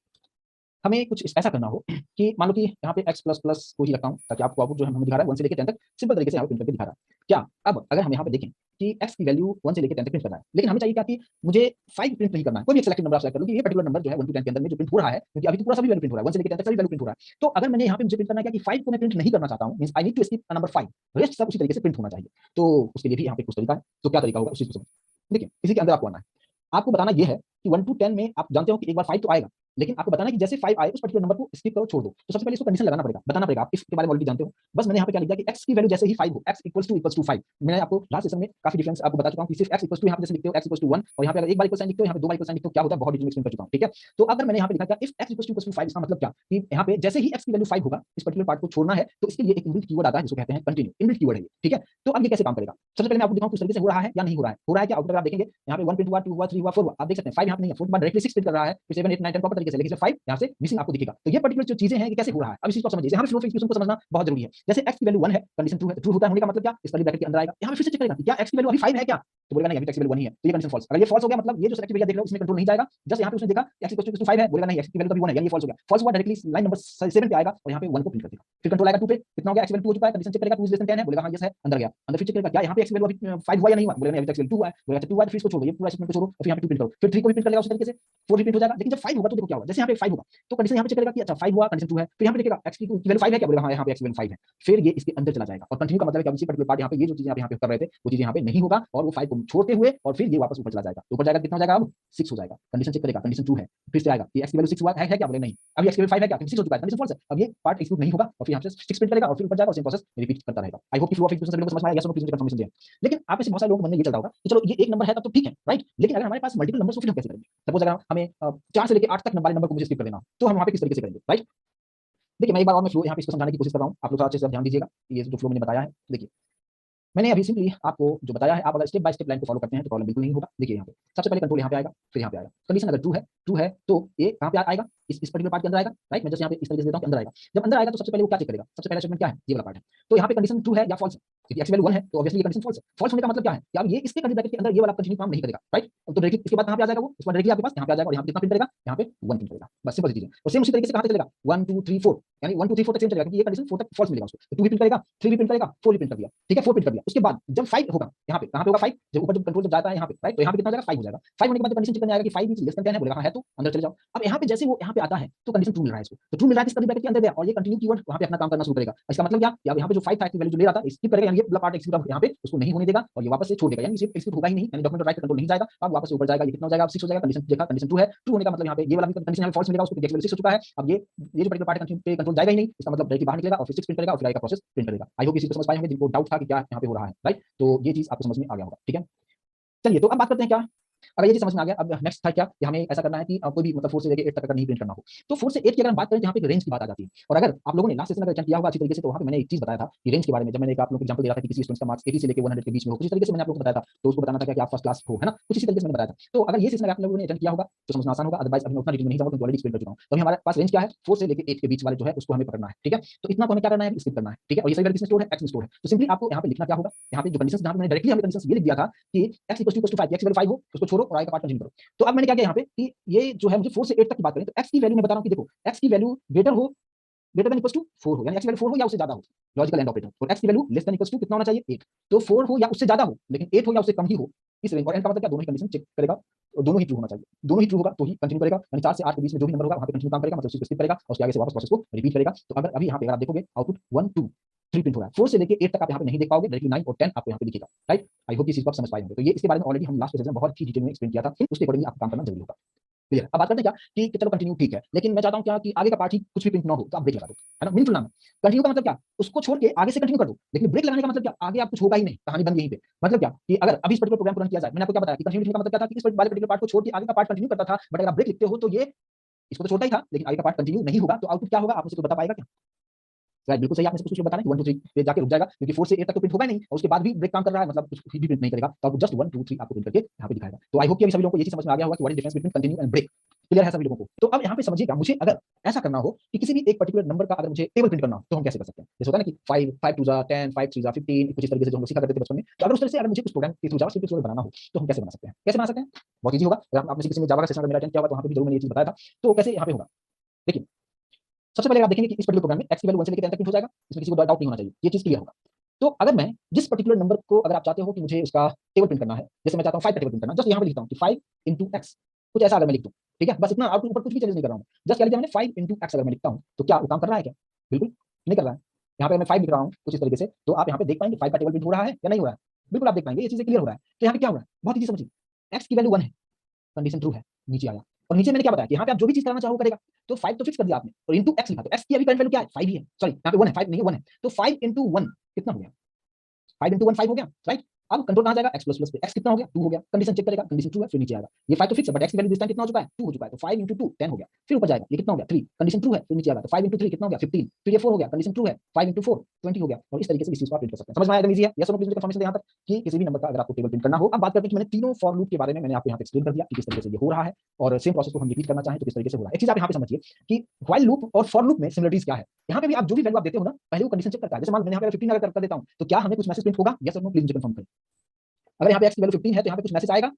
हमें कुछ ऐसा करना हो कि मान लो कि यहाँ पे x++ को ही रखता हूँ ताकि आपको आउटपुट जो है हमें दिखा रहा है 1 से लेकर 10 तक सिंपल तरीके से यहाँ पे प्रिंट करके दिखा रहा है क्या। अब अगर हम यहाँ पे देखें कि x की वैल्यू 1 से लेकर 10 तक प्रिंट करना है, लेकिन हमें चाहिए क्या कि मुझे 5 प्रिंट नहीं करना है, कोई भी एक सिलेक्टेड नंबर आप सेलेक्ट कर लो कि ये पर्टिकुलर नंबर जो है 1 to 10 के अंदर में जो प्रिंट हो रहा है, क्योंकि अभी तो पूरा सभी वैल्यू प्रिंट हो रहा है, 1 से लेकर 10 तक सभी वैल्यू प्रिंट हो रहा है। तो अगर मैंने यहाँ पे मुझे प्रिंट करना है क्या कि 5 को मैं प्रिंट नहीं करना चाहता हूँ, means I need to skip number 5, rest सब उसी तरीके से प्रिंट होना चाहिए। तो उसके लिए भी यहाँ पे कुछ तरीका है, तो क्या तरीका होगा उसी को समझिए। देखिए इसी के अंदर आपको आना है, आपको बताना ये है कि 1 to 10 में आप जानते हो कि एक बार 5 तो आएगा, लेकिन आपको बताना है कि जैसे 5 आए उस पर्टिकुलर नंबर को स्किप करो, छोड़ दो। तो सबसे पहले इसको कंडीशन लगाना पड़ेगा, बताना पड़ेगा, आप इसके बारे में ऑलरेडी जानते हो। बस मैंने यहाँ पे क्या लिख दिया कि x की वैल्यू जैसे ही 5 हो, x इक्वल्स टू 5। मैंने आपको लास्ट सेशन में काफी डिफरेंस आपको बता चुका हूं कि सिर्फ x इक्वल्स टू यहाँ पे जैसे लिखते हो x इक्वल्स टू 1, और यहाँ पे अगर एक बार इक्वल साइन लिखते हो, यहाँ पे दो बार इक्वल साइन लिखते हो, क्या होता है बहुत डिटेल में एक्सप्लेन कर चुका हूं, ठीक है। तो अगर मैंने यहाँ पे लिखा क्या if x इक्वल्स टू 5, इसका मतलब क्या कि यहाँ पे जैसे ही x की वैल्यू 5 होगा, इस पर्टिकुलर पार्ट को छोड़ना है, तो इसके लिए एक इनबिल्ट कीवर्ड आता है जिसको कहते हैं कंटिन्यू, इनबिल्ट कीवर्ड है ये, ठीक है। तो अब ये कैसे काम करेगा, सबसे पहले मैं आपको दिखाऊं किस तरीके से हो रहा है या नहीं हो रहा है। हो रहा है क्या, आउटपुट आप देखेंगे यहाँ पे 1 प्रिंट हुआ, 2 हुआ, 3 हुआ, 4 हुआ, आप देख सकते हैं 5 यहाँ पे नहीं है, 4 के बाद डायरेक्टली 6 प्रिंट कर रहा है, फिर 7 8 9 10 प्रॉपर तरीके से, लेकिन 5 यहाँ से मिसिंग आपको दिखेगा। तो ये पर्टिकुलर जो चीजें हैं कि कैसे हो रहा है, अब इस चीज को समझिए। यहाँ पे फ्लो ऑफ एग्जीक्यूशन को समझना बहुत जरूरी है। जैसे x की वैल्यू 1 है, कंडीशन ट्रू है, ट्रू होता है होने का मतलब क्या, इस कर्ली ब्रैकेट के अंदर आएगा, यहाँ पे फिर से चेक करेगा कि क्या x की वैल्यू अभी 5 है क्या, तो बोलेगा नहीं अभी x की वैल्यू 1 ही है, तो ये कंडीशन फॉल्स। अगर ये फॉल्स हो गया मतलब ये जो सेलेक्ट एरिया देख रहे हो इसमें कंट्रोल नहीं जाएगा, जस्ट यहाँ पे उसने देखा x इक्वल टू 5 है, बोलेगा नहीं x की वैल्यू तो अभी 1 है, यानी ये फॉल्स हो गया। फॉल्स हुआ, डायरेक्टली लाइन नंबर 7 पे आएगा और यहाँ पे 1 को प्रिंट कर देगा, फिर कंट्रोल आएगा 2 पे, कितना हो गया x वैल्यू 2 हो चुका है, कंडीशन चेक करेगा 2 इज लेस देन 10 है, बोलेगा हां यस है, अंदर गया, अंदर फिर चेक करेगा क्या यहाँ पे x वैल्यू अभी 5 हुआ या नहीं हुआ, बोलेगा नहीं अभी x वैल्यू 2 हुआ है, बोलेगा अच्छा 2 हुआ तो फिर इसको छोड़ो, ये पूरा स्टेटमेंट को छोड़ो, और फिर यहाँ पे 2 प्रिंट करो, फिर 3 को भी प्रिंट कर लेगा उसी तरीके से, 4 भी प्रिंट हो जाएगा। लेकिन जब 5 होगा तो देखो क्या होगा, जैसे यहाँ पे 5 होगा तो कंडीशन यहाँ पे चेक करेगा कि अच्छा 5 हुआ, कंडीशन ट्रू है, फिर यहाँ पे देखेगा x की वैल्यू 5 है क्या, बोलेगा हाँ यहाँ पे x की वैल्यू 5 है, फिर ये इसके अंदर चला जाएगा और कंटिन्यू का मतलब है कि अब इसी पर्टिकुलर पार्ट यहाँ पे ये जो चीजें आप यहाँ पे कर रहे थे वो चीजें यहाँ पे नहीं होगा और वो 5 को छोड़ते हुए और फिर ये वापस ऊपर चला जाएगा, ऊपर जाएगा कितना हो जाएगा, अब 6 हो जाएगा, कंडीशन चेक करेगा, कंडीशन ट्रू है, फिर से आएगा कि x की वैल्यू 6 हुआ है क्या, बोले नहीं, अब x की वैल्यू 5 है क्या, 6 हो चुका है, कंडीशन फॉल्स है, अब ये पार्ट एक्सिक्यूट नहीं होगा और फिर यहाँ से 6 प्रिंट करेगा और फिर ऊपर जाएगा और सेम प्रोसेस रिपीट करता रहेगा। आई होप कि फ्लो ऑफ इक्वेशन सभी लोगों को समझ में आया, यस और नो प्लीज मुझे कंफर्मेशन दें। लेकिन आप में से बहुत सारे लोगों को मन में ये चलता होगा कि चलो ये एक नंबर है तब तो ठीक है, राइट, लेकिन अगर हमारे पास मल्टीपल नंबर्स तो फिर हम कैसे करेंगे, सपोज अगर हमें 4 से लेकर 8 तक वाले नंबर को मुझे स्किप कर देना तो हम वहां पे किस तरीके से करेंगे, राइट। देखिए मैं एक बार और मैं फ्लो यहाँ पे इसको समझाने की कोशिश कर रहा हूँ, आप लोग थोड़ा अच्छे से ध्यान दीजिएगा, ये जो फ्लो मैंने बताया है, देखिए मैंने अभी सिंपली आपको जो बताया है, आप अगर स्टेप बाय स्टेप लाइन को फॉलो करते हैं तो प्रॉब्लम बिल्कुल नहीं होगा। देखिए यहाँ पे सबसे पहले कंट्रोल यहाँ पे आएगा, फिर यहाँ पे आएगा, कंडीशन अगर ट्रू है तो ये कहाँ पे आएगा, इस पर्टिकुलर पार्ट के अंदर आएगा, राइट। मैं जैसे यहाँ पे इस तरीके से देता हूँ अंदर आएगा, जब अंदर आएगा तो सबसे पहले वो क्या चेक करेगा, सबसे पहला स्टेटमेंट क्या है, ये वाला पार्ट है, तो यहाँ पे कंडीशन ट्रू है या फॉल्स है, क्योंकि x वैल्यू 1 है तो ऑब्वियसली ये कंडीशन फॉल्स है, फॉल्स होने का मतलब क्या है कि अब ये इसके कर्ली ब्रैकेट के अंदर ये वाला कंटिन्यू काम नहीं करेगा, राइट। तो डायरेक्टली इसके बाद कहाँ पे आ जाएगा वो, इसके बाद डायरेक्टली आपके पास यहाँ पे आ जाएगा और यहाँ पे कितना प्रिंट करेगा, यहाँ पे 1 प्रिंट करेगा, बस सिंपल सी चीज है। और सेम उसी तरीके से कहाँ तक चलेगा 1 2 3 4, यानी 1 2 3 4 तक सेम चलेगा क्योंकि ये कंडीशन 4 तक फॉल्स मिलेगा उसको, तो 2 भी प्रिंट करेगा, 3 भी प्रिंट करेगा, 4 भी प्रिंट कर दिया, ठीक है 4 प्रिंट कर दिया। उसके बाद जब 5 होगा यहाँ पे, कहाँ पे होगा 5, जब ऊपर जब कंट्रोल जब जाता है यहाँ पे, राइट, तो यहाँ पे कितना हो जाएगा 5 हो जाएगा, 5 होने के बाद कंडीशन चेक करने आएगा कि 5 इज लेस देन 10 है, बोलेगा हाँ है तो अंदर चले जाओ। अब यहाँ पे जैसे वो यहाँ पे आता है तो कंडीशन ट्रू मिल रहा है इसको, तो ट्रू मिल रहा है, इस कर्ली ब्रैकेट के अंदर गया और ये कंटिन्यू कीवर्ड वहाँ पे अपना काम करना शुरू करेगा। इसका मतलब क्या, यहाँ पे जो 5 था इसकी वैल्यू जो ले रहा था स्किप करेगा, यानी ये वाला पार्ट एक्सिक्यूट यहाँ पे उसको नहीं होने देगा और ये वापस से छोड़ देगा, यानी सिर्फ एक्सिक्यूट होगा ही नहीं, यानी डॉक्यूमेंट राइट कंट्रोल नहीं जाएगा, अब वापस ऊपर जाएगा, ये कितना हो जाएगा 6 हो जाएगा, कंडीशन देखा, कंडीशन ट्रू है, ट्रू होने का मतलब यहाँ पे ये वाला कंडीशन यहाँ पे फॉल्स मिलेगा उसको, एक्स वैल्यू 6 हो चुका है, अब ये जो पर्टिकुलर पार्ट पे कंट्रोल जाएगा ही नहीं, इसका मतलब डायरेक्टली बाहर निकलेगा और फिर 6 प्रिंट करेगा और फिर आएगा प्रोसेस प्रिंट करेगा। आई होप इसी को समझ पाए होंगे जिनको डाउट था कि क्या यहाँ पे हो रहा है, राइट, तो ये चीज आपको समझ में आ गया होगा, ठीक है। चलिए तो अब बात करते हैं क्या, अगर ये चीज समझ में आ गया, अब नेक्स्ट था क्या कि हमें ऐसा करना है कि कोई भी मतलब 4 से लेकर 8 तक अगर नहीं प्रिंट करना हो तो 4 से 8 की अगर हम बात करें तो यहाँ पे एक रेंज की बात आ जाती है। और अगर आप लोगों ने लास्ट सेशन अगर अटेंड किया होगा अच्छी तरीके से तो वहाँ पे मैंने एक चीज बताया था कि रेंज के बारे में, जब मैंने एक आप लोगों को एग्जांपल दिया था कि किसी स्टूडेंट का मार्क्स 80 से लेकर 100 के बीच में हो, कुछ इस तरीके से मैंने आप लोगों को बताया था, तो उसको बताना था कि आप फर्स्ट क्लास हो, है ना, कुछ इसी तरीके से मैंने बताया था। तो अगर ये सेशन आप लोगों ने अटेंड किया होगा तो समझना आसान होगा, अदरवाइज अभी मैं उतना डिटेल में नहीं जाऊंगा क्योंकि ऑलरेडी एक्सप्लेन कर चुका हूं। तो हमारे पास रेंज क्या है, 4 से लेकर 8 के बीच वाले जो है उसको हमें पकड़ना है, ठीक है। तो इतना को हमें क्या करना है, स्किप करना है, ठीक है। और ये सही वैल्यू किसमें स्टोर है, x में स्टोर है, तो सिंपली आपको यहाँ पे लिखना क्या होगा, यहाँ पे जो कंडीशंस जहाँ पे मैंने डायरेक्टली हमें कंडीशंस ये लिख दिया था कि x = 5, x वैल्यू 5 हो उसको छोड़ो और y का पार्ट कंटिन्यू करो। तो अब मैंने क्या किया यहाँ पे कि ये जो है मुझे 4 से 8 तक की बात करें तो x की वैल्यू मैं बता रहा हूँ कि देखो x की value greater than equals to 4 हो, यानी x की वैल्यू 4 हो या उससे ज्यादा हो, लॉजिकल एंड ऑपरेटर, और x की value less than equals to कितना होना चाहिए 8, तो 4 हो या उससे ज्यादा हो लेकिन 8 हो या उससे कम ही हो इस रेंज। और एंड का मतलब क्या, दोनों ही कंडीशन चेक करेगा और दोनों ही ट्रू होना चाहिए, दोनों ही ट्रू होगा तो ही कंटिन्यू करेगा, यानी 4 से 8 के बीच में जो भी नंबर होगा वहां पे कंटिन्यू काम करेगा, मतलब उसी को स्किप करेगा और उसके आगे से वापस प्रोसेस को रिपीट करेगा। तो अगर अभी यहाँ पे अगर आप देखोगे आउटपुट 1 2 3 प्रिंट हो रहा है, 4 से लेके 8 तक आप यहाँ पे नहीं देख पाओगे, डायरेक्टली 9 और 10 आपको यहाँ पे दिखेगा, राइट। आई होप इस चीज को आप समझ पाए होंगे। तो ये इसके बारे में ऑलरेडी हम लास्ट सेशन में बहुत ही डिटेल में एक्सप्लेन किया था, उसके अकॉर्डिंग आपको काम करना जरूरी होगा, क्लियर। अब बात करते हैं क्या कि चलो कंटिन्यू ठीक है, लेकिन मैं चाहता हूं क्या कि आगे का पार्ट ही कुछ भी प्रिंट ना हो तो आप ब्रेक लगा दो, है ना, मीनिंगफुल नाम है। कंटिन्यू का मतलब क्या, उसको छोड़ के आगे से कंटिन्यू कर दो, लेकिन ब्रेक लगाने का मतलब क्या, आगे आप कुछ होगा ही नहीं, कहानी बंद यहीं पे। मतलब क्या कि अगर अभी इस पर्टिकुलर प्रोग्राम को रन किया जाए, मैंने आपको क्या बताया कि कंटिन्यू का मतलब क्या था कि इस वाले पर्टिकुलर पार्ट को छोड़ के आगे का पार्ट कंटिन्यू करता था, बट अगर आप ब्रेक लिखते हो तो ये इसको तो छोड़ता ही था लेकिन आगे का पार्ट कंटिन्यू नहीं होगा, तो आउटपुट क्या होगा आप मुझे बता पाएगा क्या, राइट। बिल्कुल सही, आपने कुछ लोग बताना कि 1 2 3 पे जाके रुक जाएगा क्योंकि 4 से 8 तक तो प्रिंट होगा नहीं और उसके बाद भी ब्रेक काम कर रहा है, मतलब कुछ भी प्रिंट नहीं करेगा, तो जस्ट 1 2 3 आपको प्रिंट करके यहाँ पे दिखाएगा। तो आई होप कि अभी सभी लोगों को ये चीज समझ में आ गया होगा कि what is difference between continue and break, clear है सभी लोगों को। तो अब यहाँ पे समझिएगा, मुझे अगर ऐसा करना हो कि किसी भी एक पर्टिकुलर नंबर का अगर मुझे टेबल प्रिंट करना हो तो हम कैसे कर सकते हैं, जैसे होता है ना कि 5 5 2 10 5 3 15, कुछ इस तरीके से जो हम सीखा करते थे बचपन में। तो अगर उस तरह से अगर मुझे कुछ प्रोग्राम के थ्रू जावास्क्रिप्ट के थ्रू बनाना हो तो हम कैसे बना सकते हैं, कैसे बना सकते हैं, बहुत इजी होगा। अगर आपने किसी में जावा का सेशन मेरा अटेंड किया होगा तो वहाँ पे भी जरूर मैंने ये चीज बताया था। तो कैसे यहाँ पे होगा, देखिए सबसे पहले आप देखेंगे कि इस पर्टिकुलर प्रोग्राम में x की वैल्यू 1 से लेकर 10 तक प्रिंट हो जाएगा, इसमें किसी को डाउट नहीं होना चाहिए, ये चीज क्लियर होगा। तो अगर मैं जिस पर्टिकुलर नंबर को अगर आप चाहते हो कि मुझे उसका टेबल प्रिंट करना है, जैसे मैं चाहता हूं 5 का टेबल प्रिंट करना, जस्ट यहां पे लिखता हूं कि 5 x, कुछ ऐसा अगर मैं लिख दूं, ठीक है, बस इतना, आउटपुट ऊपर कुछ भी चेंज नहीं कर रहा हूं, जस्ट क्या लिखा मैंने 5 x अगर मैं लिखता हूं तो क्या वो काम कर रहा है क्या, बिल्कुल नहीं कर रहा है। यहाँ पे मैं 5 लिख रहा हूँ कुछ इस तरीके से, तो आप यहाँ पे देख पाएंगे 5 का टेबल प्रिंट हो रहा है या नहीं हो रहा है, बिल्कुल आप देख पाएंगे, ये चीजें क्लियर हो रहा है। तो यहाँ पे क्या हो रहा है, बहुत ईजी समझिए, x की वैल्यू 1 है, कंडीशन ट्रू है, नीचे आया, और नीचे मैंने क्या बताया कि यहाँ पे आप जो भी चीज करना चाहो करेगा, तो 5 तो फिक्स कर दिया आपने और इंटू x लिखा, तो x की अभी करंट वैल्यू क्या है 5 ही है, सॉरी यहाँ पे 1 है, 5 नहीं है 1 है, तो 5 इंटू 1 कितना हो गया, 5 इंटू 1 5 हो गया, राइट। अब कंट्रोल कहाँ जाएगा, x प्लस प्लस पे, x कितना हो गया 2 हो गया, कंडीशन चेक करेगा, कंडीशन ट्रू है, फिर नीचे आएगा, ये 5 तो फिक्स है बट x की वैल्यू दिस टाइम कितना हो चुका है 2 हो चुका है, तो 5 इंटू 2 10 हो गया, फिर ऊपर जाएगा, ये कितना हो गया 3, कंडीशन ट्रू है, फिर नीचे आएगा, तो 5 इंटू 3 कितना हो गया 15, फिर ये 4 हो गया, कंडीशन ट्रू है, 5 इंटू 4 20 हो गया, और इस तरीके से इस चीज को प्रिंट कर सकते हैं। समझ में आया, एकदम इजी है, यस और नो प्लीज कंफर्मेशन दे यहाँ तक कि किसी भी नंबर का अगर आपको टेबल प्रिंट करना हो। अब बात करते हैं कि मैंने तीनों फॉर लूप के बारे में मैंने आपको यहाँ पे एक्सप्लेन कर दिया कि किस तरीके से ये हो रहा है, और सेम प्रोसेस को हम रिपीट करना चाहें तो किस तरीके से हो रहा है। एक चीज आप यहाँ पे समझिए कि व्हाइल लूप और फॉर लूप में सिमिलरिटीज क्या है। यहाँ पे भी आप जो भी वैल्यू आप देते हो ना, पहले वो कंडीशन चेक करता है, जैसे मान मैंने यहाँ पे 15 अगर कर देता हूँ तो क्या हमें कुछ मैसेज प्रिंट होगा, यस और नो प्लीज मुझे कंफर्म करें। अगर यहाँ पे x की वैल्यू 15 है तो यहाँ पे कुछ मैसेज आएगा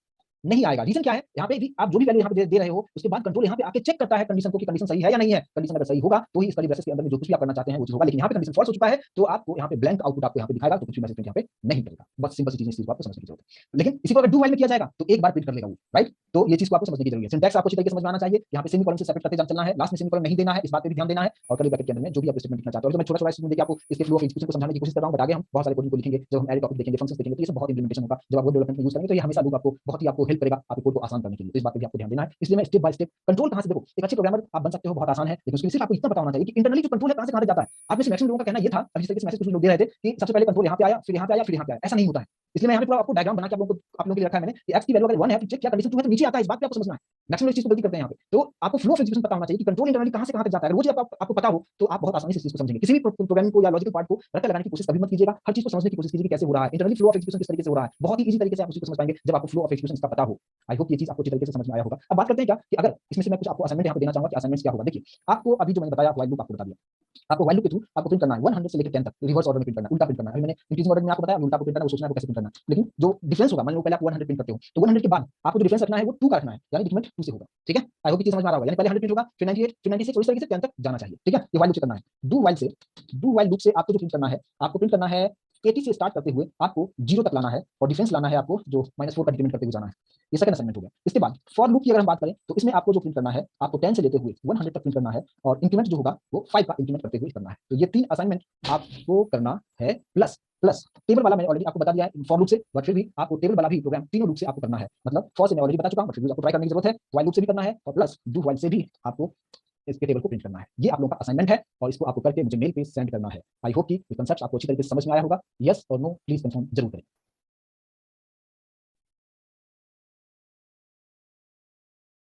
नहीं आएगा। रीजन क्या है, यहाँ पे भी आप जो भी वैल्यू यहाँ पे दे रहे हो उसके बाद कंट्रोल यहाँ पे आके चेक करता है कंडीशन को कि कंडीशन सही है या नहीं है। कंडीशन अगर सही होगा तो ही इस कर्ली ब्रेसेस के अंदर में जो कुछ भी आप करना चाहते हैं वो चीज होगा, लेकिन यहाँ पे कंडीशन फॉल्स हो चुका है तो आपको यहाँ पे ब्लैंक आउटपुट आपको यहाँ पे दिखाएगा, तो कुछ भी मैसेज प्रिंट यहाँ पे नहीं करेगा। बस सिंपल सी चीज, इस चीज को आपको समझने की जरूरत है। लेकिन इसी को अगर डू व्हाइल में किया जाएगा तो एक बार प्रिंट कर लेगा वो, राइट। तो ये चीज को आपको समझने की जरूरत है। सिंटैक्स आपको अच्छी तरीके से समझ में आना चाहिए। यहाँ पे सेमीकोलन से सेपरेट करते चलना है, लास्ट में सेमीकोलन नहीं देना है, इस बात पे भी ध्यान देना है। और कर्ली ब्रैकेट के अंदर में जो भी आप स्टेटमेंट लिखना चाहते हो, तो मैं छोटा-छोटा इसमें देखिए आपको इसके फ्लो ऑफ एग्जीक्यूशन को समझाने की कोशिश कर रहा हूं, बट आगे हम बहुत सारे कोडिंग को लिखेंगे, जब हम एरे टॉपिक देखेंगे, फंक्शंस देखेंगे, तो ये सब बहुत इंप्लीमेंटेशन होगा। जब आप वेब डेवलपमेंट में यूज करेंगे तो ये हमेशा लूप आपको बहुत ही आपको हेल्प करेगा आपके कोड को आसान करने के लिए। तो इस बात पे भी आपको ध्यान देना है। इसलिए मैं स्टेप बाय स्टेप कंट्रोल कहां से, देखो एक अच्छे प्रोग्रामर आप बन सकते हो, बहुत आसान है, लेकिन उसके लिए सिर्फ आपको इतना पता होना चाहिए कि इंटरनली जो कंट्रोल है कहां से कहां तक जाता है। आप में से मैक्सिमम लोगों का कहना ये था, अभी जिस तरीके से मैसेज कुछ लोग दे रहे थे कि सबसे पहले कंट्रोल यहां पे आया, फिर यहां पे आया, फिर यहां पे आया। ऐसा नहीं होता है। इसलिए मैं यहां पे पूरा आपको डायग्राम बना के आप लोगों के लिए रखा है मैंने कि x की वैल्यू अगर 1 है तो चेक किया, कंडीशन 2 है तो नीचे आता है। इस बात पे आपको समझना है। मैक्सिमम इस चीज को गलती करते हैं यहाँ पे। तो आपको फ्लो ऑफ एग्जीक्यूशन पता होना चाहिए कि कंट्रोल इंटरनली कहां से कहां तक जाता है। अगर वो चीज आपको पता हो तो आप बहुत आसानी से इस चीज को समझेंगे। किसी भी प्रोग्रामिंग को या लॉजिकल पार्ट को रट्टा लगाने की कोशिश कभी मत कीजिएगा। हर चीज को समझने की कोशिश कीजिए कि कैसे हो रहा है, इंटरनली फ्लो ऑफ एग्जीक्यूशन किस तरीके से हो रहा है। बहुत ही ईजी तरीके से आप उसी को समझ पाएंगे जब आपको फ्लो ऑफ एग्जीक्यूशन का पता हो। आई होप ये चीज आपको अच्छी तरीके से समझ में आया होगा। अब बात करते हैं क्या कि अगर इसमें से मैं कुछ आपको असाइनमेंट यहाँ पे देना चाहूंगा कि असाइनमेंट्स क्या होगा। देखिए आपको अभी जो मैंने बताया व्हाइल लूप आपको बता दिया, आपको व्हाइल लूप के थ्रू आपको प्रिंट करना है 100 से लेकर 10 तक, रिवर्स ऑर्डर में प्रिंट करना है, उल्टा प्रिंट करना है। अभी मैंने इंक्रीजिंग ऑर्डर में आपको बताया, उल्टा को प्रिंट करना है, वो सोचना है वो कैसे प्रिंट करना है। लेकिन जो डिफरेंस होगा, मान लो पहले आप 100 प्रिंट करते हो तो 100 के बाद आपको जो डिफरेंस रखना है वो 2 का रखना है, यानी डिक्रीमेंट 2 से होगा। ठीक है, आई होप ये चीज समझ में आ रहा होगा। यानी पहले 100 प्रिंट होगा, फिर 98, फिर 96 और इस तरीके से 10 तक जाना चाहिए। ठीक है, ये व्हाइल लूप से करना है। डू व्हाइल लूप से आपको जो प्रिंट करना है, आपको प्रिंट करना है 80 से स्टार्ट करते हुए आपको 0 तक लाना है, और डिफरेंस लाना है आपको जो -4 का डिक्रीमेंट करते हुए जाना है। ये सेकंड असाइनमेंट हो गया। इसके बाद फॉर लूप की अगर हम बात करें तो इसमें आपको जो प्रिंट करना है, आपको 10 से लेते हुए 100 तक प्रिंट करना है, और इंक्रीमेंट जो होगा वो 5 का इंक्रीमेंट करते हुए करना है। तो ये 3 असाइनमेंट आपको करना है। प्लस प्लस टेबल वाला मैंने ऑलरेडी आपको बता दिया है फॉर लूप से, बट फिर भी आपको टेबल वाला भी प्रोग्राम तीनों लूप से आपको करना है। मतलब फॉर से मैं ऑलरेडी बता चुका हूं, बट फिर भी आपको ट्राई करने की जरूरत है। व्हाइल लूप से भी करना है, और प्लस डू व्हाइल से भी आपको इसके टेबल को प्रिंट करना है। ये आप लोगों का असाइनमेंट है, और इसको आपको करके मुझे मेल पे सेंड करना है। आई होप कि ये कांसेप्ट आपको अच्छी तरीके से समझ में आया होगा। यस और नो प्लीज कंफर्म जरूर करें।